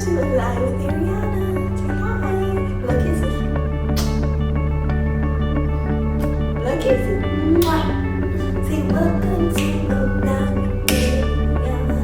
to Align with Ariana. Say hi. Look, kisses. Look, kisses. Mwah. Say welcome to Align with Ariana.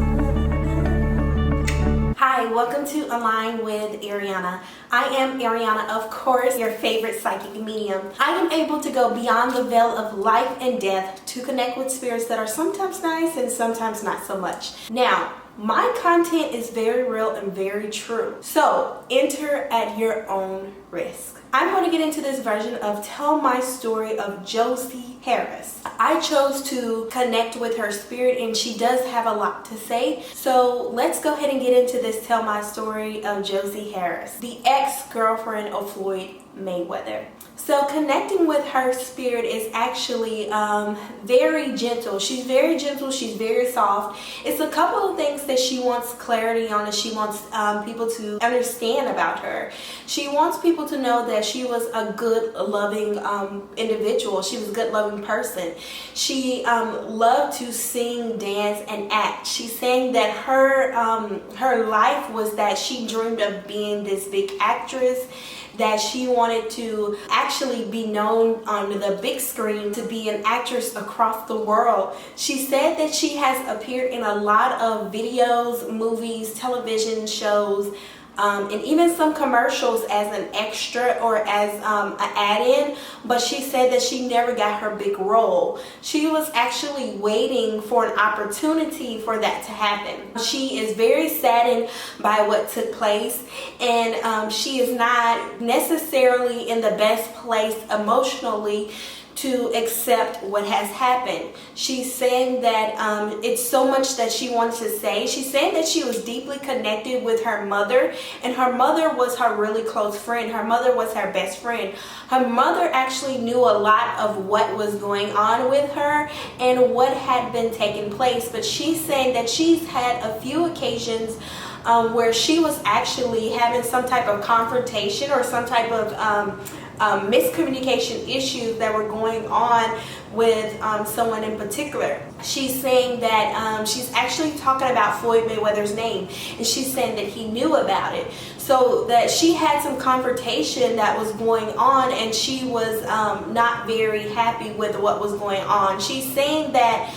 Hi, welcome to Align with Ariana. I am Ariana, of course, your favorite psychic medium. I am able to go beyond the veil of life and death to connect with spirits that are sometimes nice and sometimes not so much. Now, my content is very real and very true, so enter at your own risk. I'm going to get into this version of Tell My Story of Josie Harris. I chose to connect with her spirit and she does have a lot to say. So let's go ahead and get into this Tell My Story of Josie Harris, the ex-girlfriend of Floyd Mayweather. So connecting with her spirit is actually very gentle. She's very gentle. She's very soft. It's a couple of things that she wants clarity on and she wants people to understand about her. She wants people to know that she was a good, loving individual. She was a good, loving person. She loved to sing, dance, and act. She's saying that her life was that she dreamed of being this big actress, that she wanted to actually be known on the big screen, to be an actress across the world. She said that she has appeared in a lot of videos, movies, television shows, and even some commercials as an extra or as an add-in, but she said that she never got her big role. She was actually waiting for an opportunity for that to happen. She is very saddened by what took place, and she is not necessarily in the best place emotionally to accept what has happened. She's saying that it's so much that she wants to say. She's saying that she was deeply connected with her mother, and her mother was her really close friend. Her mother was her best friend. Her mother actually knew a lot of what was going on with her and what had been taking place, but she's saying that she's had a few occasions where she was actually having some type of confrontation or some type of miscommunication issues that were going on with someone in particular. She's saying that she's actually talking about Floyd Mayweather's name, and she's saying that he knew about it. So that she had some confrontation that was going on, and she was not very happy with what was going on. She's saying that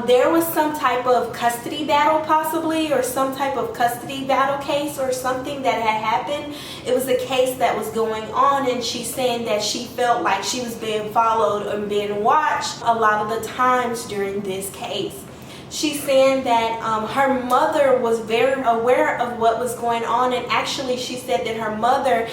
there was some type of custody battle possibly, or some type of custody battle case or something that had happened. It was a case that was going on, and she's saying that she felt like she was being followed and being watched a lot of the times during this case. She's saying that her mother was very aware of what was going on, and actually she said that her mother,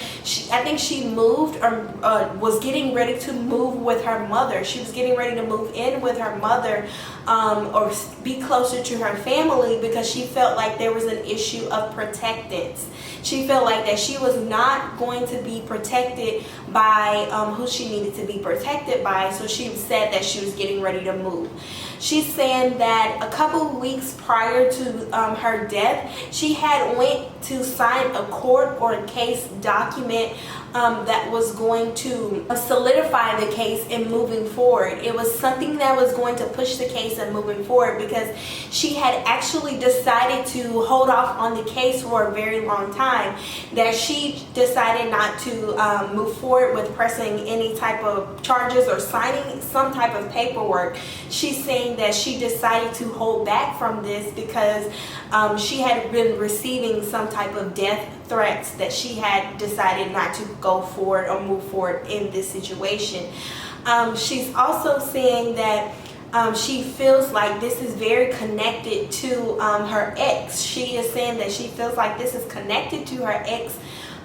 I think she moved or was getting ready to move with her mother. She was getting ready to move in with her mother or be closer to her family because she felt like there was an issue of protectance. She felt like that she was not going to be protected by who she needed to be protected by, so she said that she was getting ready to move. She's saying that a couple of weeks prior to her death, she had went to sign a court or a case document that was going to solidify the case in moving forward. It was something that was going to push the case and moving forward because she had actually decided to hold off on the case for a very long time, that she decided not to move forward with pressing any type of charges or signing some type of paperwork. She's saying that she decided to hold back from this because she had been receiving some type of death threats, that she had decided not to go forward or move forward in this situation. She's also saying that she feels like this is very connected to her ex. She is saying that she feels like this is connected to her ex,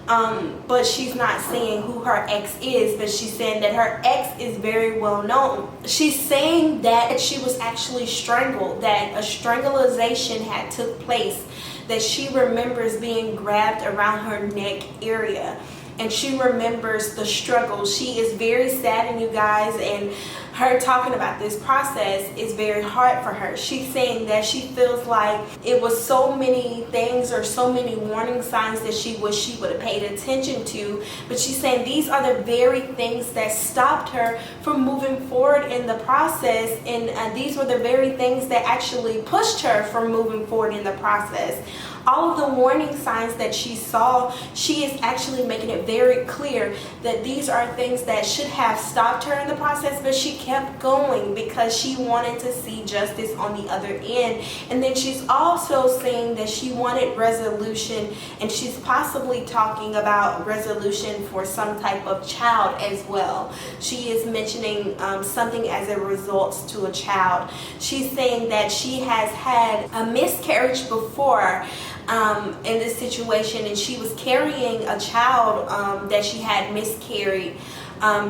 but she's not saying who her ex is, but she's saying that her ex is very well known. She's saying that she was actually strangled, that a strangulation had took place, that she remembers being grabbed around her neck area, and she remembers the struggle. She is very sad, and you guys, and her talking about this process is very hard for her. She's saying that she feels like it was so many things or so many warning signs that she wish she would have paid attention to, but she's saying these are the very things that stopped her from moving forward in the process, and these were the very things that actually pushed her from moving forward in the process. all of the warning signs that she saw, she is actually making it very clear that these are things that should have stopped her in the process, but she kept going because she wanted to see justice on the other end. And then she's also saying that she wanted resolution, and she's possibly talking about resolution for some type of child as well. She is mentioning something as a result to a child. She's saying that she has had a miscarriage before in this situation, and she was carrying a child that she had miscarried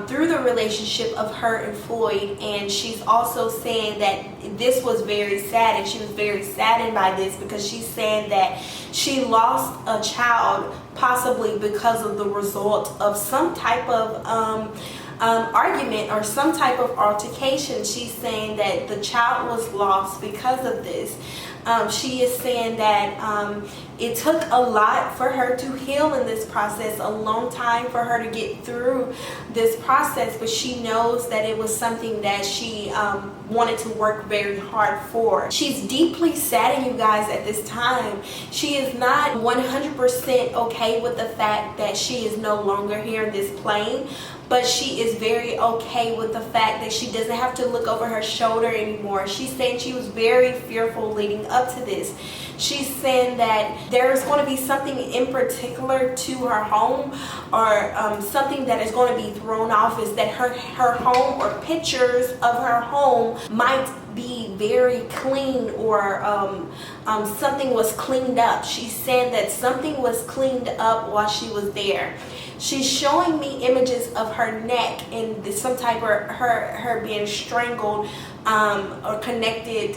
through the relationship of her and Floyd. And she's also saying that this was very sad, and she was very saddened by this because she's saying that she lost a child possibly because of the result of some type of argument or some type of altercation. She's saying that the child was lost because of this. She is saying that it took a lot for her to heal in this process, a long time for her to get through this process, but she knows that it was something that she wanted to work very hard for. She's deeply saddened, you guys, at this time. She is not 100% okay with the fact that she is no longer here in this plane, but she is very okay with the fact that she doesn't have to look over her shoulder anymore. She's saying she was very fearful leading up to this. She's saying that there's going to be something in particular to her home, or something that is going to be thrown off, is that her home or pictures of her home might be very clean, or something was cleaned up. She's saying that something was cleaned up while she was there. She's showing me images of her neck and some type of her being strangled or connected,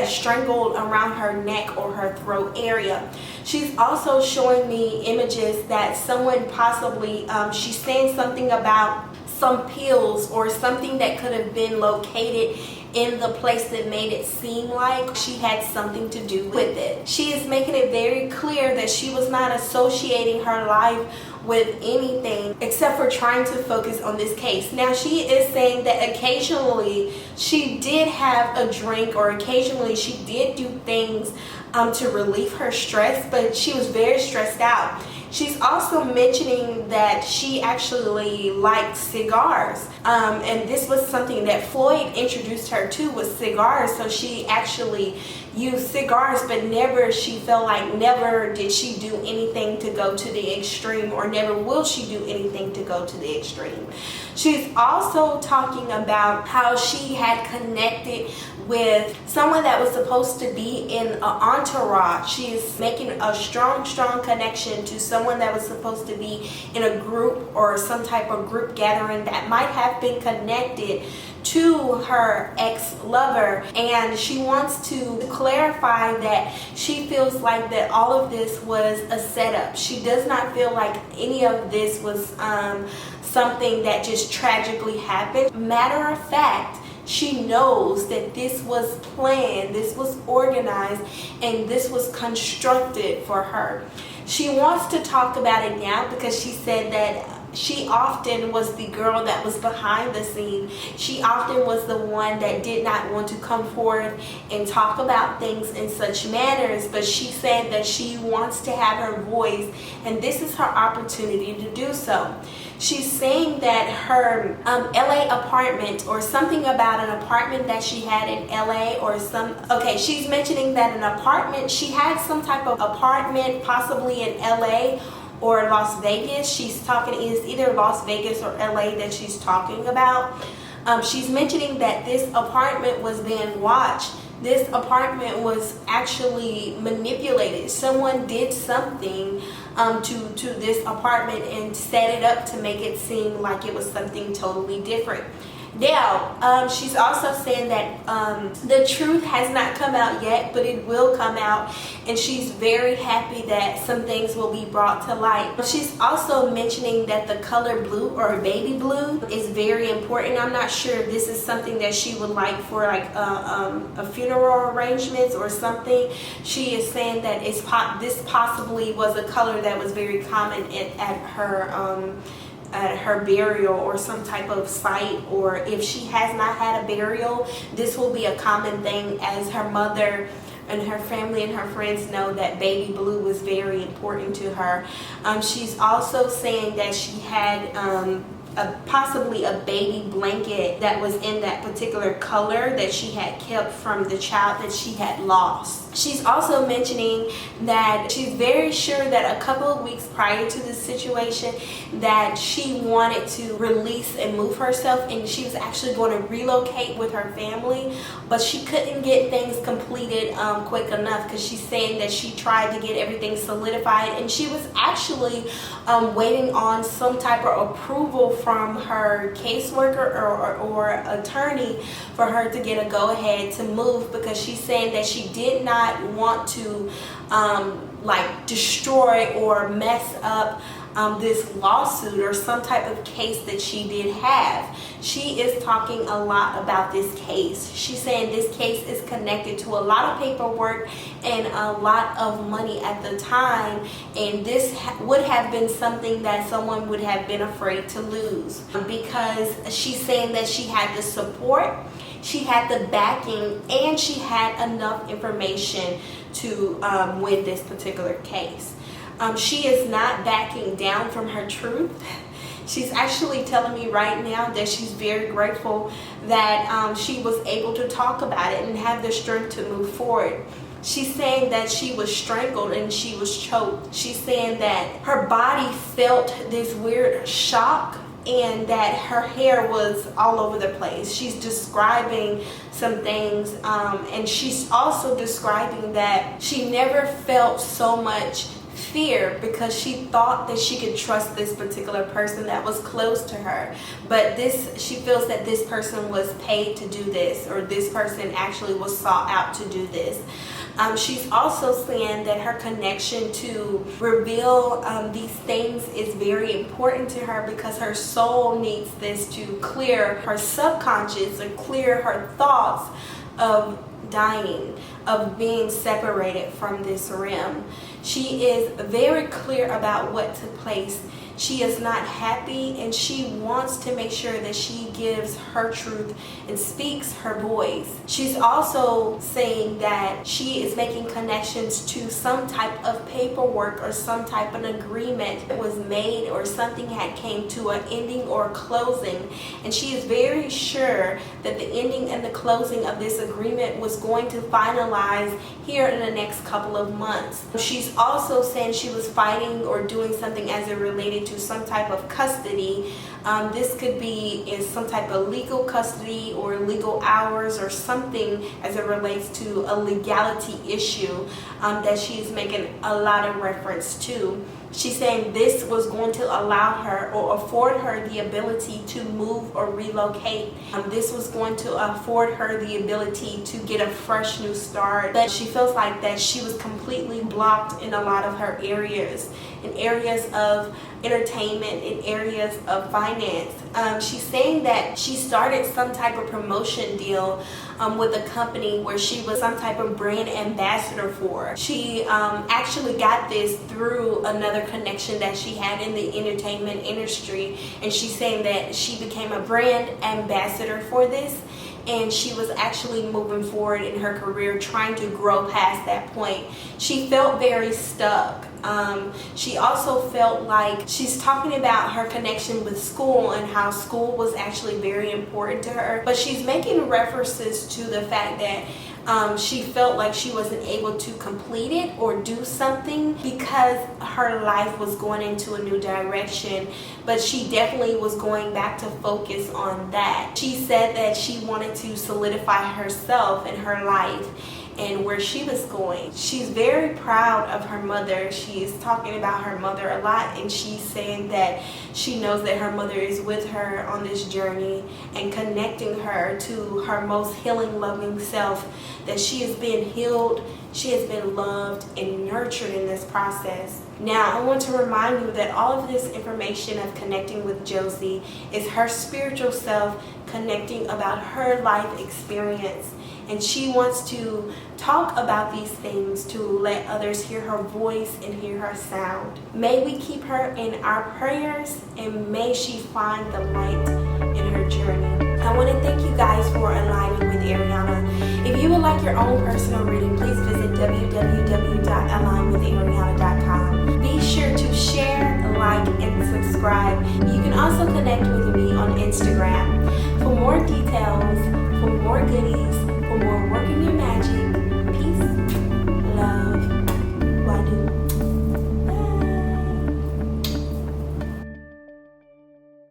strangled around her neck or her throat area. She's also showing me images that someone possibly, she's saying something about some pills or something that could have been located in the place that made it seem like she had something to do with it. She is making it very clear that she was not associating her life with anything except for trying to focus on this case. Now, she is saying that occasionally she did have a drink, or occasionally she did do things to relieve her stress, but she was very stressed out. She's also mentioning that she actually liked cigars, and this was something that Floyd introduced her to, was cigars. So she actually used cigars, but she felt like never did she do anything to go to the extreme, or never will she do anything to go to the extreme. She's also talking about how she had connected with someone that was supposed to be in an entourage. She is making a strong connection to someone that was supposed to be in a group or some type of group gathering that might have been connected to her ex-lover, and she wants to clarify that she feels like that all of this was a setup. She does not feel like any of this was something that just tragically happened. Matter of fact, she knows that this was planned, this was organized, and this was constructed for her. She wants to talk about it now because she said that she often was the girl that was behind the scene. She often was the one that did not want to come forward and talk about things in such manners, but she said that she wants to have her voice, and this is her opportunity to do so. She's saying that her LA apartment, or something about an apartment that she had in LA, or she's mentioning that an apartment, she had some type of apartment possibly in LA or Las Vegas. She's talking, is either Las Vegas or LA that she's talking about. She's mentioning that this apartment was being watched. This apartment was actually manipulated. Someone did something to this apartment and set it up to make it seem like it was something totally different. Now, she's also saying that the truth has not come out yet, but it will come out, and she's very happy that some things will be brought to light. She's also mentioning that the color blue, or baby blue, is very important. I'm not sure if this is something that she would like for like a funeral arrangements or something. She is saying that this possibly was a color that was very common at her burial or some type of site, or if she has not had a burial, this will be a common thing, as her mother and her family and her friends know that baby blue was very important to her. She's also saying that she had possibly a baby blanket that was in that particular color that she had kept from the child that she had lost. She's also mentioning that she's very sure that a couple of weeks prior to this situation that she wanted to release and move herself, and she was actually going to relocate with her family, but she couldn't get things completed quick enough, because she's saying that she tried to get everything solidified, and she was actually waiting on some type of approval from her caseworker or attorney for her to get a go-ahead to move, because she's saying that she did not want to like destroy or mess up this lawsuit or some type of case that she did have. She is talking a lot about this case. She's saying this case is connected to a lot of paperwork and a lot of money at the time, and this would have been something that someone would have been afraid to lose, because she's saying that she had the support, she had the backing, and she had enough information to win this particular case. She is not backing down from her truth. She's actually telling me right now that she's very grateful that she was able to talk about it and have the strength to move forward. She's saying that she was strangled and she was choked. She's saying that her body felt this weird shock and that her hair was all over the place. She's describing some things, and she's also describing that she never felt so much fear because she thought that she could trust this particular person that was close to her, but she feels that this person was paid to do this, or this person actually was sought out to do this. She's also saying that her connection to reveal these things is very important to her, because her soul needs this to clear her subconscious or clear her thoughts of dying, of being separated from this realm. She is very clear about what took place. She is not happy, and she wants to make sure that she gives her truth and speaks her voice. She's also saying that she is making connections to some type of paperwork or some type of agreement that was made, or something had came to an ending or closing, and she is very sure that the ending and the closing of this agreement was going to finalize here in the next couple of months. She's also saying she was fighting or doing something as it related to some type of custody. This could be in some type of legal custody or legal hours or something as it relates to a legality issue that she's making a lot of reference to. She's saying this was going to allow her or afford her the ability to move or relocate. This was going to afford her the ability to get a fresh new start. But she feels like that she was completely blocked in a lot of her areas, in areas of entertainment, in areas of finance. She's saying that she started some type of promotion deal with a company where she was some type of brand ambassador for. She actually got this through another connection that she had in the entertainment industry, and she's saying that she became a brand ambassador for this, and she was actually moving forward in her career, trying to grow past that point. She felt very stuck. She also felt like she's talking about her connection with school and how school was actually very important to her, but she's making references to the fact that she felt like she wasn't able to complete it or do something because her life was going into a new direction, but she definitely was going back to focus on that. She said that she wanted to solidify herself and her life and where she was going. She's very proud of her mother. She's talking about her mother a lot, and she's saying that she knows that her mother is with her on this journey and connecting her to her most healing, loving self, that she has been healed, she has been loved and nurtured in this process. Now, I want to remind you that all of this information of connecting with Josie is her spiritual self connecting about her life experience. And she wants to talk about these things to let others hear her voice and hear her sound. May we keep her in our prayers, and may she find the light in her journey. I want to thank you guys for aligning with Ariana. If you would like your own personal reading, please visit www.alignwithariana.com. Be sure to share, like, and subscribe. You can also connect with me on Instagram. For more details, for more goodies, for more working your magic,